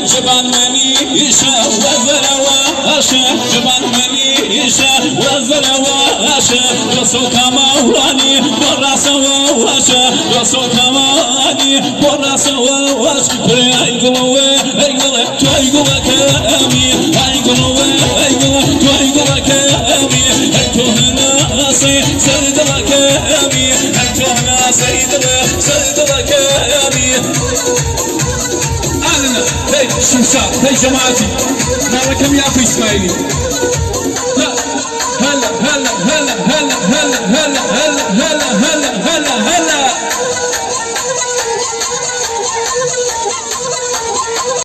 جبان مني إيشا وزروا أشا جبان مني إيشا وزروا أشا رسول كماني براسوا واشا رسول كماني براسوا واشا بريقلوا أيقلا تويقلا كامي أيقلوا أيقلا تويقلا كامي أنتو هنا سيد كامي أنتو هنا سيد كامي أنا هاي شمشار هاي جماعتي ناركم يا أخي إسماعيلي هلا هلا هلا هلا هلا هلا هلا هلا